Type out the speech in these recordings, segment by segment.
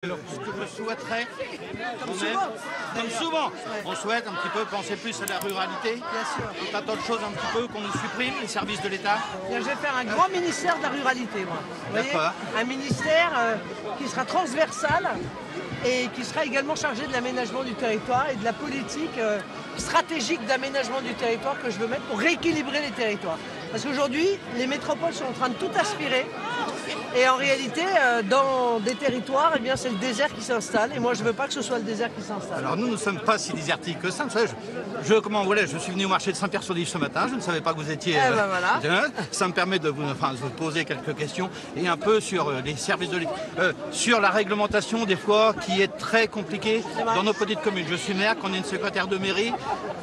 Ce que je souhaiterais, comme souvent, on souhaite un petit peu penser plus à la ruralité. Bien sûr. Un tas de choses un petit peu qu'on nous supprime, les services de l'État. Je vais faire un grand ministère de la ruralité, moi. Vous voyez, un ministère qui sera transversal et qui sera également chargé de l'aménagement du territoire et de la politique stratégique d'aménagement du territoire que je veux mettre pour rééquilibrer les territoires. Parce qu'aujourd'hui, les métropoles sont en train de tout aspirer. Et en réalité, dans des territoires, eh bien, c'est le désert qui s'installe. Et moi, je ne veux pas que ce soit le désert qui s'installe. Alors nous ne sommes pas si désertiques que ça. Je suis venu au marché de Saint-Pierre-sur-Dive ce matin. Je ne savais pas que vous étiez... voilà. Ça me permet de vous poser quelques questions. Et un peu sur les services de l'État. Sur la réglementation, des fois, qui est très compliquée dans nos petites communes. Je suis maire, quand on est une secrétaire de mairie,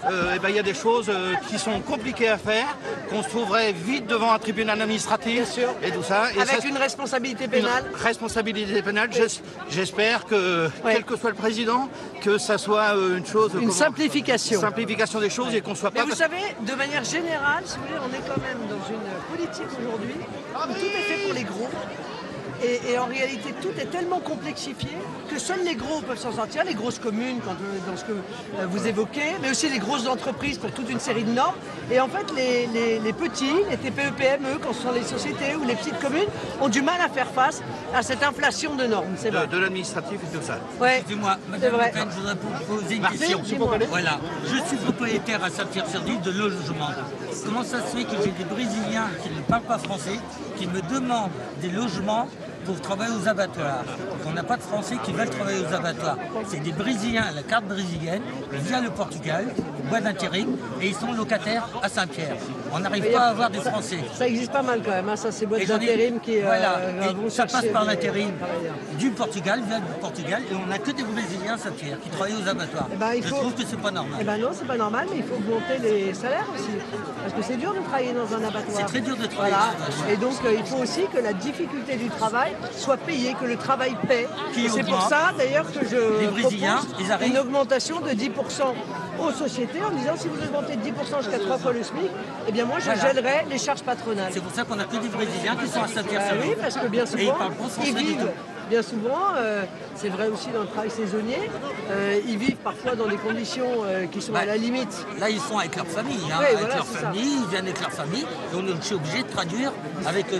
il y a des choses qui sont compliquées à faire, qu'on se trouverait vite devant un tribunal administratif. Bien sûr. Et tout ça. Et avec une responsabilité pénale. Responsabilité pénale. J'espère que, quel que soit le président, que ça soit une chose... Une simplification. Simplification des choses et qu'on soit pas... Mais vous savez, de manière générale, si vous voulez, on est quand même dans une politique aujourd'hui où tout est fait pour les gros. Et en réalité, tout est tellement complexifié que seuls les gros peuvent s'en sortir, les grosses communes, dans ce que vous évoquez, mais aussi les grosses entreprises pour toute une série de normes. Et en fait, les petits, les TPE, PME, quand ce sont les sociétés ou les petites communes, ont du mal à faire face à cette inflation de normes. C'est vrai. De l'administratif et tout ça. Ouais, excusez-moi, Madame Le Pen, je voudrais vous poser une question. Voilà, je suis propriétaire à Saint-Pierre-sur-Dive de logements. Comment ça se fait que j'ai des Brésiliens qui ne parlent pas français, qui me demandent des logements pour travailler aux abattoirs? On n'a pas de Français qui veulent travailler aux abattoirs. C'est des Brésiliens à la carte brésilienne, via le Portugal, boîte d'intérim, et ils sont locataires à Saint-Pierre. On n'arrive pas à avoir des Français. Ça existe pas mal quand même, hein, ça c'est boîte d'intérim qui voilà, vont ça passe par l'intérim du Portugal, via le Portugal, et on n'a que des Brésiliens à Saint-Pierre qui travaillent aux abattoirs. Je trouve que c'est pas normal. Eh ben non, c'est pas normal, mais il faut augmenter les salaires aussi. Parce que c'est dur de travailler dans un abattoir. C'est très dur de travailler. Voilà. Et donc il faut aussi que la difficulté du travail soit payée, que le travail paie. C'est pour ça d'ailleurs que je propose une augmentation de 10% aux sociétés en disant si vous augmentez de 10% jusqu'à 3 fois le SMIC, eh bien moi je gèlerai les charges patronales. C'est pour ça qu'on a que des Brésiliens qui sont à Saint-Pierre-sur-Dive. Oui, parce que bien souvent, et ils parlent pas français du tout. Bien souvent, c'est vrai aussi dans le travail saisonnier, ils vivent parfois dans des conditions qui sont à la limite. Là, ils sont avec leur famille, hein, oui, avec leur famille, ils viennent avec leur famille, et on est obligé de traduire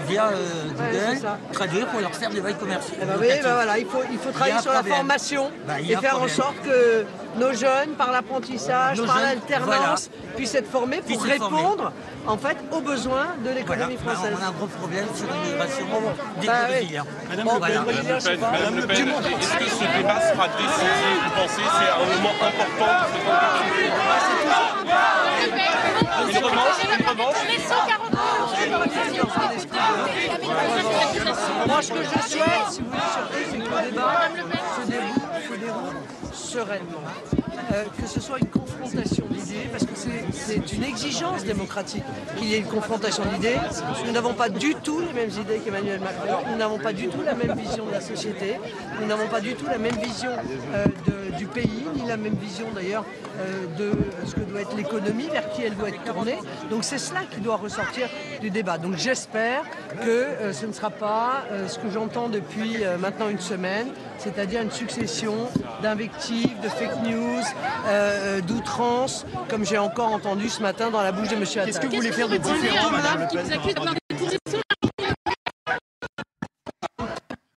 via Google, traduire pour leur faire des bails commerciaux. Voilà, il faut travailler sur la formation et faire en sorte que nos jeunes, par l'apprentissage, par l'alternance, puissent être formés pour répondre en fait aux besoins de l'économie française. On a un gros problème sur l'immigration des Brésiliens. Madame Le Pen, est-ce que ce débat sera décisif? Vous pensez que c'est un moment important de cette Moi, ce que je souhaite, si vous voulez, surtout, c'est que le débat se déroule sereinement. Que ce soit une confrontation d'idées, parce que c'est une exigence démocratique qu'il y ait une confrontation d'idées. Nous n'avons pas du tout les mêmes idées qu'Emmanuel Macron, nous n'avons pas du tout la même vision de la société, nous n'avons pas du tout la même vision du pays, ni la même vision d'ailleurs de ce que doit être l'économie, vers qui elle doit être tournée. Donc c'est cela qui doit ressortir du débat. Donc j'espère que ce ne sera pas ce que j'entends depuis maintenant une semaine, c'est-à-dire une succession d'invectives, de fake news, d'outrances, comme j'ai encore entendu ce matin dans la bouche de M. Attal. Qu'est-ce que vous voulez faire de différent, Madame Le Pen ?